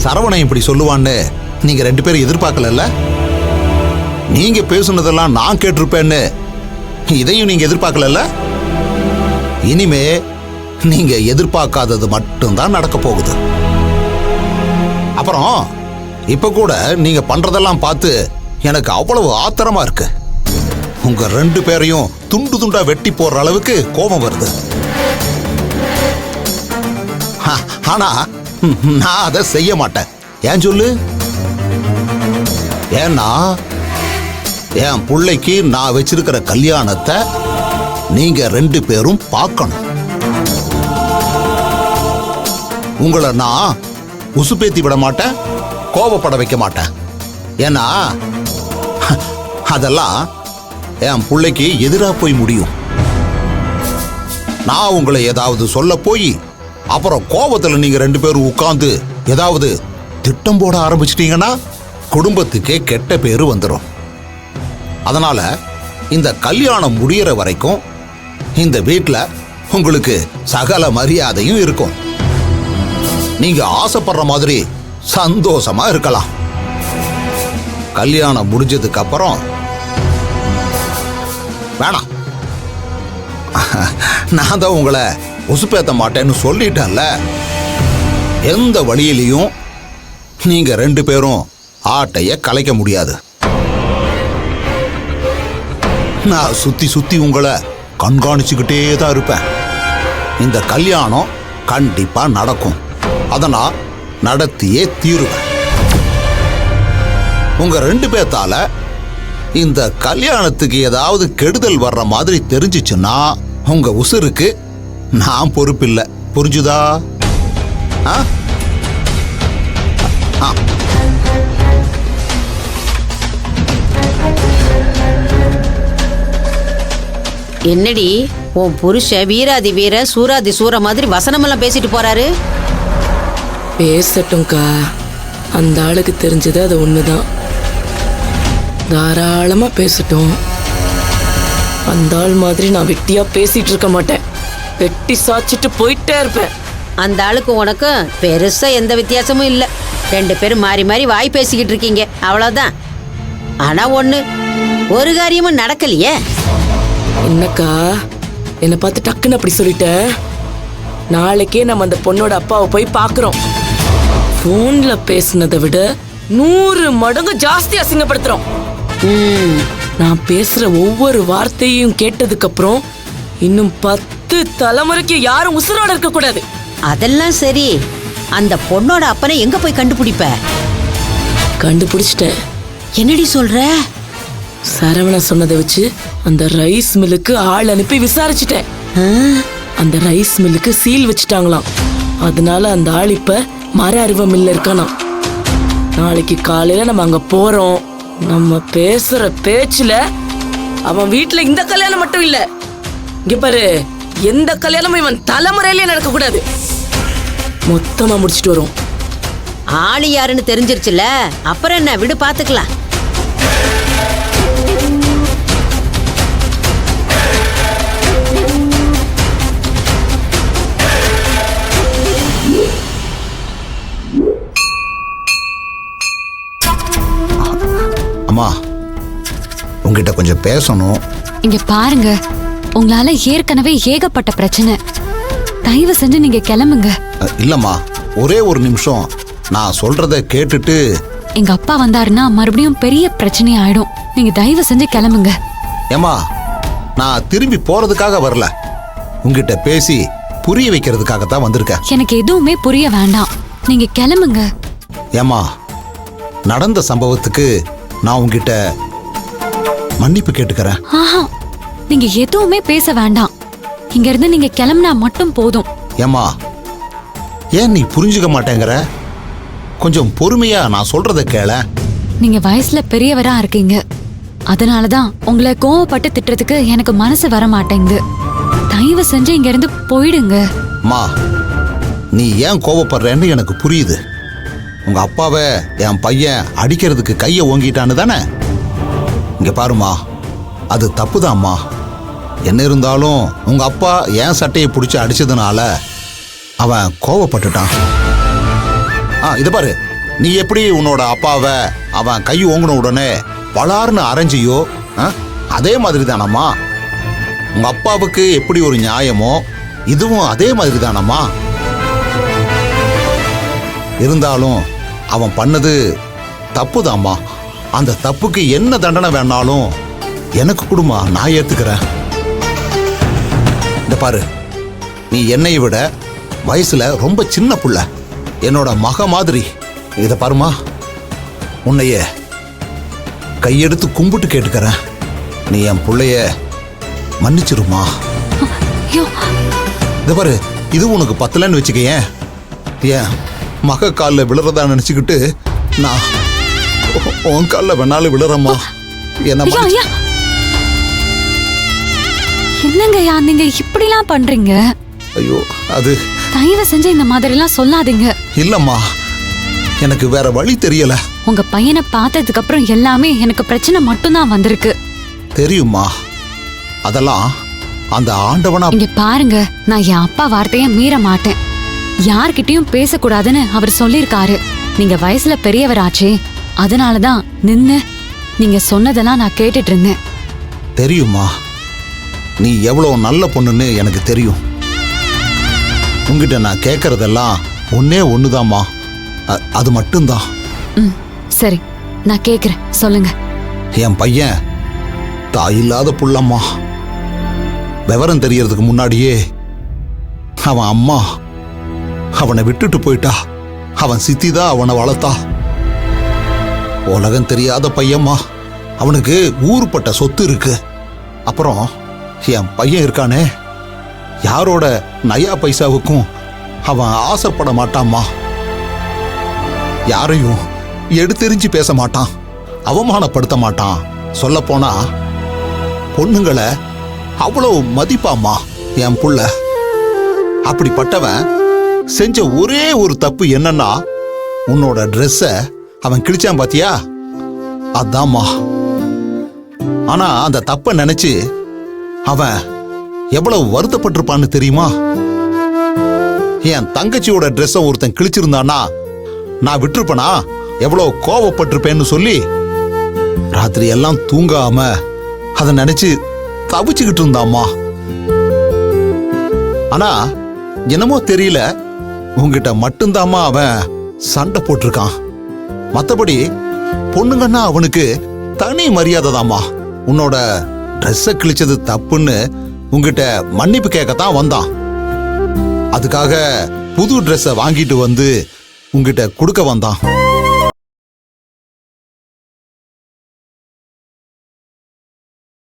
சரவணன் இப்படி சொல்லுவான்னு நீங்க 2 பேரும் எதிர்பார்க்கல. நீங்க பேசுனதெல்லாம் நான் கேட்டிருப்பேன்னு இதையும் நீங்க எதிர்பார்க்கல. இனிமே நீங்க எதிர்பார்க்காதது மட்டும்தான் நடக்க போகுது. அப்புறம் இப்ப கூட நீங்க பண்றதெல்லாம் பார்த்து எனக்கு அவ்வளவு ஆத்திரமா இருக்கு. உங்க 2 பேரையும் துண்டு துண்டா வெட்டி போடுற அளவுக்கு கோபம் வருது. ஆனா நான் அதை செய்ய மாட்டேன். ஏன் சொல்லு? ஏன்னா என் பிள்ளைக்கு நான் வச்சிருக்கிற கல்யாணத்தை நீங்க 2 பேரும் பார்க்கணும். உங்களை நான் உசுப்பேத்தி விட மாட்டேன், கோபப்பட வைக்க மாட்டேன். ஏன்னா அதெல்லாம் என் பிள்ளைக்கு எதிராக போய் முடியும். நான் உங்களை ஏதாவது சொல்ல போய் அப்புறம் கோபத்தில் நீங்க 2 பேரும் உட்கார்ந்து ஏதாவது திட்டம் போட ஆரம்பிச்சிட்டீங்கன்னா குடும்பத்துக்கே கெட்ட பேரு வந்துடும். அதனால இந்த கல்யாணம் முடியற வரைக்கும் இந்த வீட்டில் உங்களுக்கு சகல மரியாதையும் இருக்கும். நீங்க ஆசைப்படுற மாதிரி சந்தோஷமா இருக்கலாம். கல்யாணம் முடிஞ்சதுக்கு அப்புறம் வேணாம், நான் தான் உங்களை உசுப்பேத்த மாட்டேன்னு சொல்லிட்டேன்ல. எந்த வழியிலையும் நீங்க 2 பேரும் ஆட்டைய கலைக்க முடியாது. நான் சுத்தி சுத்தி உங்களை கண்காணிச்சுக்கிட்டே தான் இருப்பேன். இந்த கல்யாணம் கண்டிப்பா நடக்கும். அதை நான் நடத்தியே தீருவேன். உங்க 2 பேர்த்தால இந்த கல்யாணத்துக்கு ஏதாவது கெடுதல் வர்ற மாதிரி தெரிஞ்சிச்சுன்னா உங்க உசுருக்கு நான் பொறுப்பில்லை. புரிஞ்சுதா? என்னடி உன் புருஷ வீராதி வீர சூராதி சூர மாதிரி வசனமெல்லாம் பேசிட்டு போறாரு? பேசட்டும்க்கா, அந்த ஆளுக்கு தெரிஞ்சது அது ஒண்ணுதான். தாராளமா பேசட்டும். அந்த ஆள் மாதிரி நான் வெட்டியா பேசிட்டு இருக்க மாட்டேன். வெட்டி சாச்சிட்டு போயிட்டே இருப்பேன். அந்த ஆளுக்கு உனக்கும் பெருசா எந்த வித்தியாசமும் இல்ல. 2 பேரும் மாறி மாறி வாய் பேசிக்கிட்டு இருக்கீங்க, அவ்வளவுதான். ஆனா ஒரு காரியமும் நடக்கலையே. என்னக்கா என்னை பார்த்து டக்குன்னு அப்படி சொல்லிட்ட? நாளைக்கே நம்ம அந்த பொண்ணோட அப்பாவை போய் பார்க்குறோம். ஃபோன்ல பேசுனதை விட 100 மடங்கு ஜாஸ்தி அசிங்கப்படுத்துறோம். நான் பேசுற ஒவ்வொரு வார்த்தையும் கேட்டதுக்கு அப்புறம் இன்னும் 10 தலைமுறைக்கு யாரும் உசுரோட இருக்க கூடாது. அதெல்லாம் சரி, அந்த பொண்ணோட அப்பனை எங்க போய் கண்டுபிடிப்ப? கண்டுபிடிச்சிட்டேன். என்னடி சொல்ற? சரவணன் சொன்னதை வச்சு அந்த ரைஸ் மில்லுக்கு ஆள் அனுப்பி விசாரிச்சுட்டேன். அந்த ரைஸ் மில்லுக்கு சீல் வச்சுட்டாங்களாம். அதனால அந்த ஆள் இப்ப மர அருவ மில்ல இருக்கானா. நாளைக்கு காலையில நம்ம அங்க போறோம். நம்ம பேசுற பேச்சுல அவன் வீட்டுல இந்த கல்யாணம் மட்டும் இல்ல, இங்க பாரு, எந்த கல்யாணமும் இவன் தலைமுறையிலே நடக்க கூடாது. மொத்தமா முடிச்சிட்டு வரும். ஆளு யாருன்னு தெரிஞ்சிருச்சுல, அப்புறம் என்ன, விடு பாத்துக்கலாம். அம்மா, உங்ககிட்ட கொஞ்சம் பேசணும். இங்க பாருங்க, உங்களால ஏற்கனவே ஏகப்பட்ட பிரச்சனை. தயவு செஞ்சு நீங்க கிளம்புங்க. இல்லம்மா, ஒரே ஒரு நிமிஷம் நான் சொல்றத கேட்டுட்டு. எங்க அப்பா வந்தாருன்னா மறுபடியும் பெரிய பிரச்சனை ஆயிடும். நீங்க தயவு செஞ்சு கிளம்புங்க. ஏமா, நான் திரும்பி போறதுக்காக வரல, உங்ககிட்ட பேசி புரிய வைக்கிறதுக்காகத்தான் வந்திருக்கேன். எனக்கு எதுவுமே புரிய வேண்டாம், நீங்க கிளம்புங்க. ஏமா, நடந்த சம்பவத்துக்கு நான் உங்ககிட்ட மன்னிப்பு கேட்டுக்கிறேன். ஆஹா, நீங்க எதுவுமே பேச வேண்டாம். இங்க இருந்து நீங்க கிளம்புனா மட்டும் போதும். ஏமா, ஏன் நீ புரிஞ்சுக்க மாட்டேங்கிற? கொஞ்சம் பொறுமையா நான் சொல்றத கேள. நீங்க வயசுல பெரியவரா இருக்கீங்க, அதனாலதான் உங்களை கோவப்பட்டு திட்டுறதுக்கு எனக்கு மனசு வர மாட்டேங்குது. தயவு செஞ்சு இங்க இருந்து போயிடுங்க. மா, நீ ஏன் கோவப்படுறேன்னு எனக்கு புரியுது. உங்க அப்பாவை என் பையன் அடிக்கிறதுக்கு கையை ஓங்கிட்டான்னு தானே? இங்க பாருமா, அது தப்புதாம்மா. என்ன இருந்தாலும் உங்க அப்பா என் சட்டையை பிடிச்சி அடிச்சதுனால அவன் கோவப்பட்டுட்டான். இத பாரு, நீ எப்படி உன்னோட அப்பாவை அவன் கை ஓங்கின உடனே பலார்னு அரைஞ்சியோ அதே மாதிரி தானம்மா. உங்க அப்பாவுக்கு எப்படி ஒரு நியாயமோ இதுவும் அதே மாதிரி தானம்மா. இருந்தாலும் அவன் பண்ணது தப்புதாம்மா. அந்த தப்புக்கு என்ன தண்டனை வேணாலும் எனக்கு கொடுமா, நான் ஏத்துக்கிறேன். இந்த பாரு, நீ என்னை விட வயசுல ரொம்ப சின்ன புள்ள, என்னோட மக மாதிரி. இத பாருமா, உன்னைய கையெடுத்து கும்பிட்டு கேட்டுக்கிறேன், நீ என் புள்ளைய மன்னிச்சிருமா. இத பாரு, இது உனக்கு பத்தலன்னு வச்சுக்கேன், ஏன் மக காலில் விழுறதா நினைச்சுக்கிட்டு நான் உன் காலில் வேணாலும் விழுறம்மா. என்ன என்னங்கய்யா நீங்க இப்படிலாம் பண்றீங்க? ஐயோ, அது தயவு செஞ்சு இந்த மாதிரிலாம் சொல்லாதீங்க. இல்லம்மா, எனக்கு வேற வழி தெரியல. உங்க பையனை பார்த்ததுக்கு அப்புறம் எல்லாமே எனக்கு பிரச்சனை மட்டும்தான் வந்திருக்கு. தெரியுமா, அதெல்லாம் அந்த ஆண்டவனா. இங்க பாருங்க, நான் என் அப்பா வார்த்தைய மீற மாட்டேன். யார்கிட்டயும் பேசக்கூடாதுன்னு அவர் சொல்லிருக்காரு. நீங்க வயசுல பெரியவராச்சே, அதனாலதான் நின்னு நீங்க சொன்னதெல்லாம் நான் கேட்டுட்டு இருந்தேன். தெரியுமா, நீ எவ்வளவு நல்ல பொண்ணுன்னு எனக்கு தெரியும். உங்ககிட்ட நான் கேட்கறதெல்லாம் ஒன்னே ஒண்ணுதாம்மா, அது மட்டும்தான். சரி, நான் கேக்குறேன், சொல்லுங்க. என் பையன் தாயில்லாத புள்ளம்மா. விவரம் தெரியறதுக்கு முன்னாடியே அவன் அம்மா அவனை விட்டுட்டு போயிட்டா. அவன் சித்தி தான் அவனை வளர்த்தா. உலகம் தெரியாத பையம்மா. அவனுக்கு ஊருப்பட்ட சொத்து இருக்கு. அப்புறம் என் பையன் இருக்கானே, யாரோட நயா பைசாவுக்கும் அவன் ஆசைப்பட மாட்டாம்மா. யாரையும் எடுத்தெறிஞ்சு பேச மாட்டான், அவமானப்படுத்த மாட்டான். சொல்ல போனா பொண்ணுங்களை அவ்வளவு மதிப்பாம்மா என் புள்ள. அப்படிப்பட்டவன் செஞ்ச ஒரே ஒரு தப்பு என்னன்னா, உன்னோட ட்ரெஸ்ஸ அவன் கிழிச்சான் பாத்தியா, அதாம்மா. ஆனா அந்த தப்ப நினைச்சு அவன் எவ்வளவு வருத்தப்பட்டிருப்பான்னு தெரியுமா? என் தங்கச்சியோட ட்ரெஸ்ஸ ஒருத்தன் கிழிச்சிருந்தானா நான் விட்டுருப்பனா, எவ்வளவு கோவப்பட்டிருப்பேன்னு சொல்லி ராத்திரி எல்லாம் தூங்காம அதை நினைச்சு தவிச்சுக்கிட்டு இருந்தாம்மா. ஆனா என்னமோ தெரியல, உங்ககிட்ட மட்டும்தாம்மா அவன் சண்டை போட்டிருக்கான். மத்தபடி பொண்ணுங்கன்னா அவனுக்கு தனி மரியாதை தாம்மா. உன்னோட ட்ரெஸ்ஸ கிழிச்சது தப்புன்னு உங்ககிட்ட மன்னிப்பு கேட்கத்தான் வந்தான். அதுக்காக புது ட்ரெஸ்ஸ வாங்கிட்டு வந்து உங்ககிட்ட கொடுக்க வந்தான்.